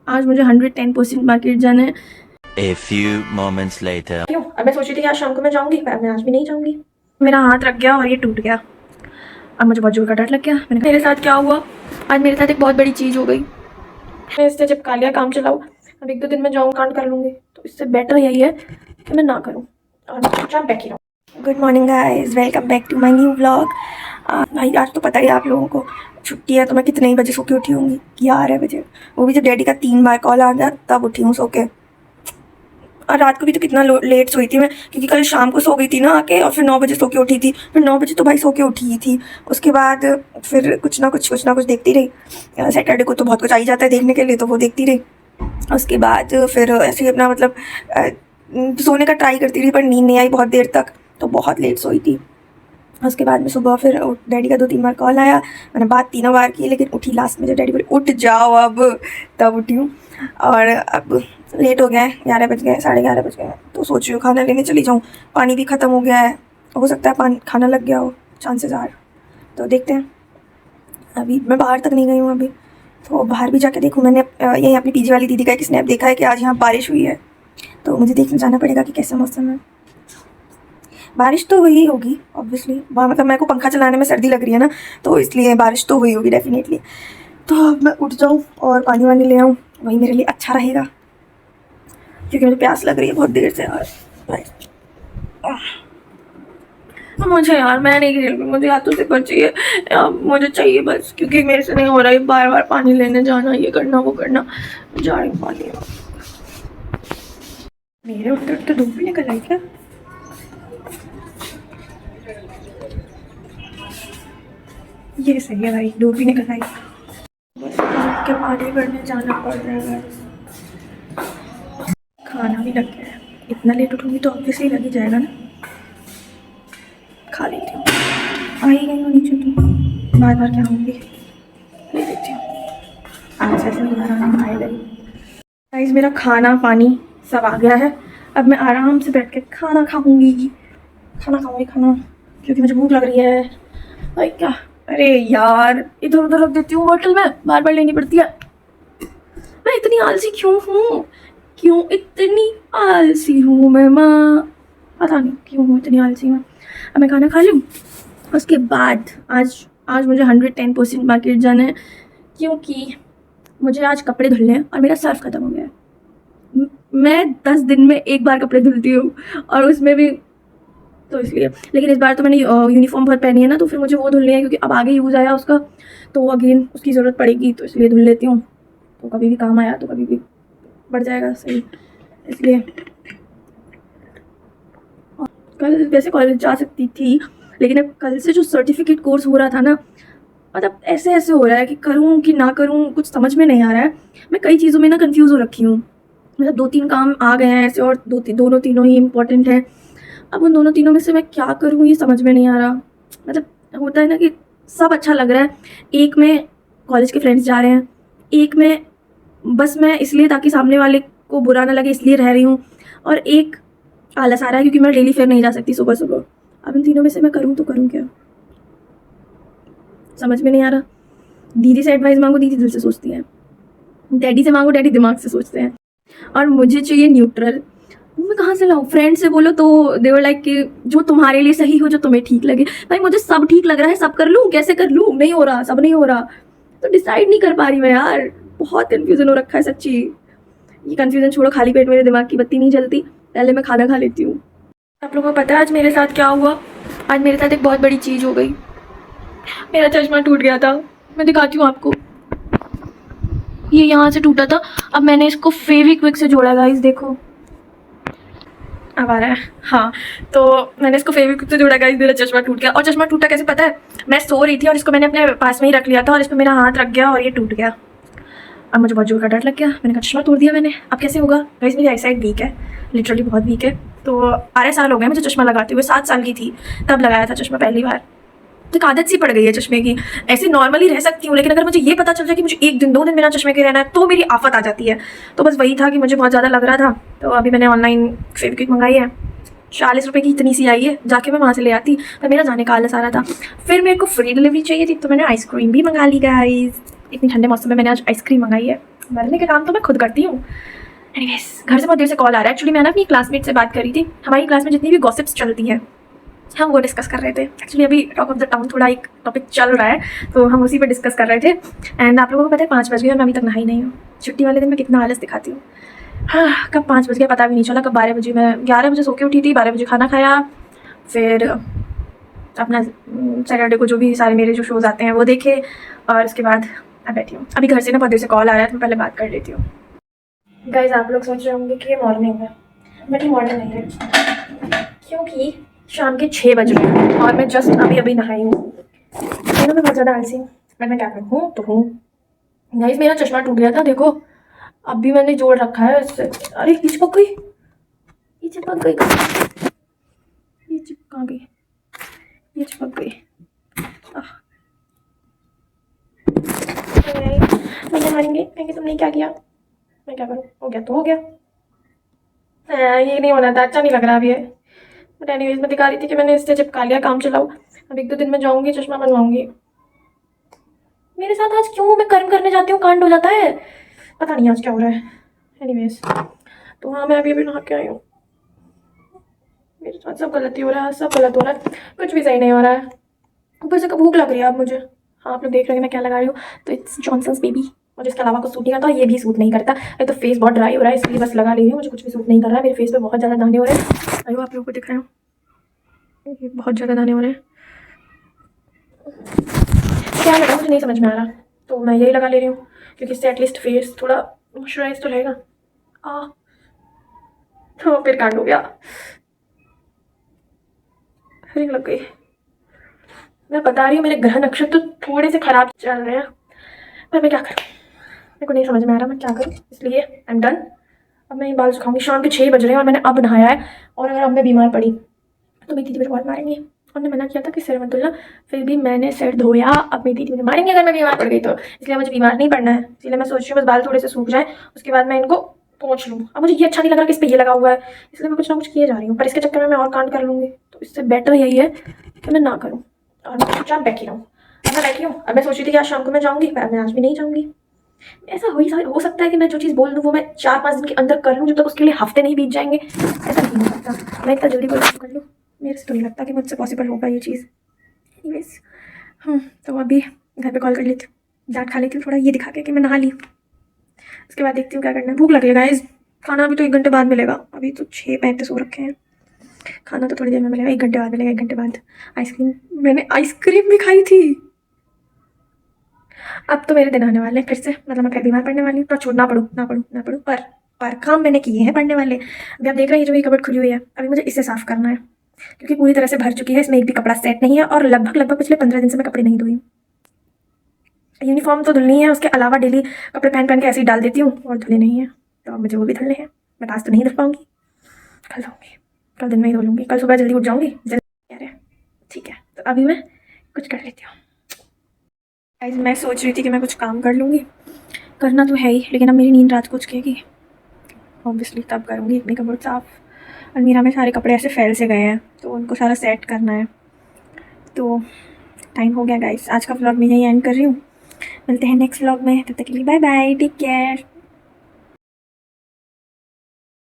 आज मुझे 110% मार्केट जाना है। A few moments later. क्यों? अब मैं सोच रही थी आज शाम को मैं जाऊंगी, पर मैं आज भी नहीं जाऊंगी। मेरा हाथ रख गया और ये टूट गया। अब मुझे बहुत जोर का डर लग गया। मैंने मेरे साथ क्या हुआ? आज मेरे साथ एक बहुत बड़ी चीज़ हो गई। मैं इससे जब कालिया काम चलाऊँ, अब 1-2 दिन में जाऊँ कांड कर लूँगी, तो इससे बेटर यही है कि मैं ना करूँ और चुपचाप बैठी रहूँ। Good morning guys, welcome back to my new vlog. भाई आज तो पता ही आप लोगों को छुट्टी है, तो मैं कितने ही बजे सो के उठी होंगी? 11 बजे। वो भी जब डैडी का 3 बार कॉल आ गया तब उठी हूँ सो के। और रात को भी तो कितना लेट सोई थी मैं, क्योंकि कल शाम को सो गई थी ना आके, और फिर 9 बजे सो के उठी थी। फिर 9 बजे तो भाई सो के उठी ही थी। उसके बाद फिर कुछ ना कुछ देखती रही। सैटरडे को तो बहुत कुछ आ ही जाता है देखने के लिए, तो वो देखती रही। उसके बाद फिर ऐसे ही अपना मतलब सोने का ट्राई करती रही, पर नींद नहीं आई बहुत देर तक, तो बहुत लेट सोई थी। उसके बाद में सुबह फिर डैडी का 2-3 बार कॉल आया, मैंने बात 3 बार की, लेकिन उठी लास्ट में जब डैडी बोले उठ जाओ अब, तब उठी हूँ। और अब लेट हो गया है, 11 बज गए, 11:30 बज गए, तो सोच रही हूँ खाना लेने चली जाऊँ। पानी भी ख़त्म हो गया है, हो सकता है खाना लग गया हो, चांसेस आर। तो देखते हैं। अभी मैं बाहर तक नहीं गई हूँ अभी, तो बाहर भी जाके देखूँ। मैंने यहीं अपनी पीजी वाली दीदी का एक स्नैप देखा है कि आज यहाँ बारिश हुई है, तो मुझे देखने जाना पड़ेगा कि कैसा मौसम है। बारिश तो हुई होगी ऑब्वियसली, मतलब मेरे को पंखा चलाने में सर्दी लग रही है ना, तो इसलिए बारिश तो हुई होगी डेफिनेटली। तो अब मैं उठ जाऊँ और पानी वानी ले आऊँ, वही मेरे लिए अच्छा रहेगा, क्योंकि मुझे प्यास लग रही है बहुत देर से यार। मुझे यार मैं नहीं खेल रही, मुझे हाथों से बच चाहिए यार, मुझे चाहिए बस, क्योंकि मेरे से नहीं हो रहा है बार बार पानी लेने जाना, ये करना वो करना। जा रही हूँ पानी। मेरे उठते उठते धूप भी निकल आई क्या? ये सही है भाई, धूप भी निकल आई। बस के पानी भरने जाना पड़ रहा है। खाना भी लग गया है, इतना लेट उठूंगी तो ऑब्वियसली लग ही जाएगा ना। खा लेती हूँ, आ ही गई हूँ नीचे, तो बार बार क्या होंगी, ले लेती हूँ। आज ऐसे दोबारा हम आए गई। गाइस मेरा खाना पानी सब आ गया है, अब मैं आराम से बैठ के खाना खाऊंगी, खाना, क्योंकि मुझे भूख लग रही है भाई। क्या, अरे यार इधर उधर रख देती हूँ बोतल में, बार बार लेनी पड़ती है। मैं इतनी आलसी क्यों इतनी आलसी हूँ मैं माँ, पता नहीं क्यों हूँ इतनी आलसी मैं। अब मैं खाना खा लूँ, उसके बाद आज मुझे 110% मार्केट जाना है, क्योंकि मुझे आज कपड़े धुलने हैं और मेरा सर्फ खत्म हो गया है। मैं 10 दिन में एक बार कपड़े धुलती हूँ, और उसमें भी तो इसलिए। लेकिन इस बार तो मैंने यूनिफॉर्म बहुत पहनी है ना, तो फिर मुझे वो धुलनी है, क्योंकि अब आगे यूज़ आया उसका, तो अगेन उसकी ज़रूरत पड़ेगी, तो इसलिए धुल लेती हूँ। तो कभी भी काम आया तो कभी भी बढ़ जाएगा सही, इसलिए। कल वैसे कॉलेज जा सकती थी, लेकिन अब कल से जो सर्टिफिकेट कोर्स हो रहा था ना, मतलब ऐसे हो रहा है कि करूँ कि ना करूँ, कुछ समझ में नहीं आ रहा है। मैं कई चीज़ों में ना कंफ्यूज हो रखी हूँ, मतलब 2-3 काम आ गए हैं ऐसे, और दोनों तीनों ही इम्पोर्टेंट हैं। अब उन दोनों तीनों में से मैं क्या करूँ ये समझ में नहीं आ रहा। मतलब होता है ना कि सब अच्छा लग रहा है, एक में कॉलेज के फ्रेंड्स जा रहे हैं, एक में बस मैं इसलिए ताकि सामने वाले को बुरा ना लगे इसलिए रह रही हूँ, और एक आलस आ रहा है क्योंकि मैं डेली फेयर नहीं जा सकती सुबह सुबह। अब इन तीनों में से मैं करूँ तो करूँ क्या, समझ में नहीं आ रहा। दीदी से एडवाइस मांगो, दीदी दिल से सोचती है। डैडी से मांगो, डैडी दिमाग से सोचते हैं। और मुझे चाहिए न्यूट्रल। मैं कहाँ से लाऊँ? फ्रेंड से बोलो तो दे वर लाइक कि जो तुम्हारे लिए सही हो, जो तुम्हें ठीक लगे। भाई मुझे सब ठीक लग रहा है, सब कर लूँ, कैसे कर लूँ? नहीं हो रहा, सब नहीं हो रहा, तो डिसाइड नहीं कर पा रही मैं यार। बहुत कन्फ्यूजन हो रखा है सच्ची। ये कन्फ्यूजन छोड़ो, खाली पेट मेरे दिमाग की बत्ती नहीं जलती। पहले मैं खाना खा लेती हूँ। आप लोगों को पता है आज मेरे साथ क्या हुआ? आज मेरे साथ एक बहुत बड़ी चीज़ हो गई। मेरा चश्मा टूट गया था, मैं दिखाती हूँ आपको। ये यहाँ से टूटा था, अब मैंने इसको फेविक्विक से जोड़ा गाइस, देखो अब आ रहा है। हाँ, तो मैंने इसको फेविक्विक से जोड़ा गाइस, मेरा चश्मा टूट गया। और चश्मा टूटा कैसे पता है? मैं सो रही थी और इसको मैंने अपने पास में ही रख लिया था, और इस पर मेरा हाथ रख गया और ये टूट गया। अब मुझे बहुत जोर का डर लग गया, मैंने कहा चश्मा तोड़ दिया मैंने, अब कैसे होगा? गाइस मेरी आईसाइट वीक है, लिटरली बहुत वीक है। तो 12 साल हो गए मुझे चश्मा लगाते हुए, 7 साल की थी तब लगाया था चश्मा पहली बार। तो एक आदत सी पड़ गई है चश्मे की। ऐसे नॉर्मली रह सकती हूँ, लेकिन अगर मुझे ये पता चल जाए कि मुझे 1 दिन 2 दिन बिना चश्मे के रहना है, तो मेरी आफत आ जाती है। तो बस वही था कि मुझे बहुत ज़्यादा लग रहा था, तो अभी मैंने ऑनलाइन फेविक्विक मंगाई है। 40 रुपये की इतनी सी आई है, जाके मैं वहाँ से ले आती, पर मेरा जाने का आलस आ रहा था। फिर मेरे को फ्री डिलीवरी चाहिए थी, तो मैंने आइसक्रीम भी मंगा ली गाइस। इतनी ठंडे मौसम में मैंने आज आइसक्रीम मंगाई है, मरने के काम तो मैं खुद करती हूँ। एनीवेज, घर से बहुत देर से कॉल आ रहा है। एक्चुअली मैं ना अपनी क्लासमेट से बात कर रही थी। हमारी क्लास में जितनी भी गॉसिप्स चलती हैं हम वो डिस्कस कर रहे थे। एक्चुअली अभी टॉक ऑफ द टाउन थोड़ा एक टॉपिक चल रहा है, तो हम उसी पर डिस्कस कर रहे थे। एंड आप लोगों को पता है 5 बज गए और मैं अभी तक नहाई नहीं हूँ। छुट्टी वाले दिन मैं कितना आलस दिखाती हूँ। हाँ, कब 5 बज गया पता भी नहीं चला। कब 12 बजे, मैं 11 बजे सो के उठी थी, 12 बजे खाना खाया, फिर अपना सैटरडे को जो भी सारे मेरे जो शोज़ आते हैं वो देखे, और उसके बाद अब बैठी हूँ। अभी घर से ना बहुत देर से कॉल आ रहा है, तो मैं पहले बात कर लेती हूँ। गाइस, आप लोग सोच रहे होंगे कि ये मॉर्निंग है, बट ये मॉर्निंग नहीं है, क्योंकि शाम के 6 बज रहे हैं और मैं जस्ट अभी नहाई हूँ। मैं बहुत ज़्यादा आलसी हूँ, बट मैं क्या करूँ तो हूँ। गाइस, मेरा चश्मा टूट गया था, देखो अब भी मैंने जोड़ रखा है इससे। अरे ये चिपक गई, ये चिपक गई, ये चिपका गई, ये चिपक गई। भैया मारेंगे, कहेंगे तुमने क्या किया। मैं क्या करूँ, हो गया तो हो गया। ये नहीं होना था, अच्छा नहीं लग रहा अब ये। बट एनीवेज, मैं दिखा रही थी कि मैंने इससे चिपका लिया, काम चलाओ। अब 1-2 दिन में जाऊंगी, चश्मा बनवाऊंगी। मेरे साथ आज क्यों मैं कर्म करने जाती हूँ कांड हो जाता है, पता नहीं आज क्या हो रहा है। एनीवेज, तो हाँ, मैं अभी नहा के आई हूँ। मेरे साथ सब गलती हो रहा है, सब गलत हो रहा है, कुछ भी सही नहीं हो रहा है। ऊपर से भूख लग रही है अब मुझे। हाँ, आप लोग देख रहे हैं मैं क्या लगा रही हूँ, तो इट्स जॉनसन्स बेबी। मुझे इसके अलावा कुछ सूट नहीं करता, ये भी सूट नहीं करता। ये तो फेस बहुत ड्राई हो रहा है, इसलिए बस लगा ले रही हूँ। मुझे कुछ भी सूट नहीं कर रहा है, मेरे फेस पे बहुत ज़्यादा दाने हो रहे हैं। अयो, आप लोगों को दिख रहे हैं, ये बहुत ज़्यादा दाने हो रहे हैं। क्या लगा मुझे नहीं समझ में आ रहा, तो मैं यही लगा ले रही हूँ, क्योंकि इससे एटलीस्ट फेस थोड़ा मॉइस्चराइज तो रहेगा। तो फिर कांड हो गया, रिंग लग गई। मैं बता रही हूँ, मेरे ग्रह नक्षत्र तो थोड़े से खराब चल रहे हैं, पर मैं क्या करूँ, मेरे को नहीं समझ में आ रहा मैं क्या करूँ। इसलिए आई एम डन। अब मैं ये बाल सुखाऊंगी। शाम के 6 बज रहे हैं और मैंने अब नहाया है, और अगर अब मैं बीमार पड़ी तो मेरी दीदी मुझे बहुत मारेंगी। उन्होंने मना किया था कि सिर मत धुलना, फिर भी मैंने सिर धोया। अब मेरी दीदी मुझे मारेंगे अगर मैं बीमार पड़ गई तो, इसलिए मुझे बीमार नहीं पड़ना है। इसलिए मैं सोच रही हूँ बस बाल थोड़े से सूख जाए, उसके बाद मैं इनको पोंछ लूँ। अब मुझे ये अच्छा नहीं लग रहा कि इस पर ये लगा हुआ है, इसलिए मैं कुछ ना कुछ किए जा रही हूँ, पर इसके चक्कर में मैं और कांड कर लूँगी। तो इससे बेटर यही है कि मैं ना करूँ और मैं चुपचाप बैठी रहूँ। अब मैं बैठी हूँ। अब मैं सोच रही थी कि आज शाम को मैं जाऊँगी, पर मैं आज भी नहीं जाऊँगी। ऐसा हो सकता है कि मैं जो चीज़ बोल दूँ वो मैं 4-5 दिन के अंदर कर लूँ, जब तक उसके लिए हफ्ते नहीं बीत जाएंगे। ऐसा नहीं हो सकता, मैं इतना जल्दी बोल कर लूँ, मेरे से तो नहीं लगता कि मुझसे पॉसिबल होगा ये चीज़। एनीवेज, तो अभी घर पे कॉल कर लेती हूँ, डांट खा लेती हूँ थोड़ा ये दिखा के कि मैं नहा ली। उसके बाद देखती हूँ क्या करना है। भूख लगेगा गाइस, खाना अभी तो 1 घंटे बाद मिलेगा। अभी तो 6:35 हो रखे हैं, खाना तो थोड़ी देर में मिलेगा, 1 घंटे बाद मिलेगा। 1 घंटे बाद आइसक्रीम, मैंने आइसक्रीम भी खाई थी। अब तो मेरे दिन आने वाले हैं फिर से, मतलब मैं फिर बीमार पड़ने वाली हूँ। तो छोड़, ना पढ़ूँ पर काम मैंने किए हैं पढ़ने वाले। अभी आप देख रहे हैं जो ये कबर्ड खुली हुई है, अभी मुझे इसे साफ़ करना है, क्योंकि पूरी तरह से भर चुकी है। इसमें एक भी कपड़ा सेट नहीं है, और लगभग पिछले 15 दिन से मैं कपड़े नहीं धोई हूँ। यूनिफॉर्म तो धुलनी है, उसके अलावा डेली कपड़े पहन के ऐसे ही डाल देती हूँ, और धुले नहीं है, तो अब मुझे वो भी धुलने हैं। बट आज तो नहीं धुल पाऊँगी, कल धोऊंगी, कल दिन में ही धो लूँगी। कल सुबह जल्दी उठ जाऊँगी, जल्दी। अरे ठीक है, तो अभी मैं कुछ कर लेती हूँ। मैं सोच रही थी कि मैं कुछ काम कर लूँगी, करना तो है ही, लेकिन अब मेरी नींद रात को उचकेगी ऑब्वियसली, तब करूँगी। अपनी कपड़े साफ, अलमीरा में सारे कपड़े ऐसे फैल से गए हैं, तो उनको सारा सेट करना है। तो टाइम हो गया गाइस, आज का व्लॉग मैं यहीं एंड कर रही हूँ। मिलते हैं नेक्स्ट व्लॉग में, तब तक के लिए बाय बाय, टेक केयर।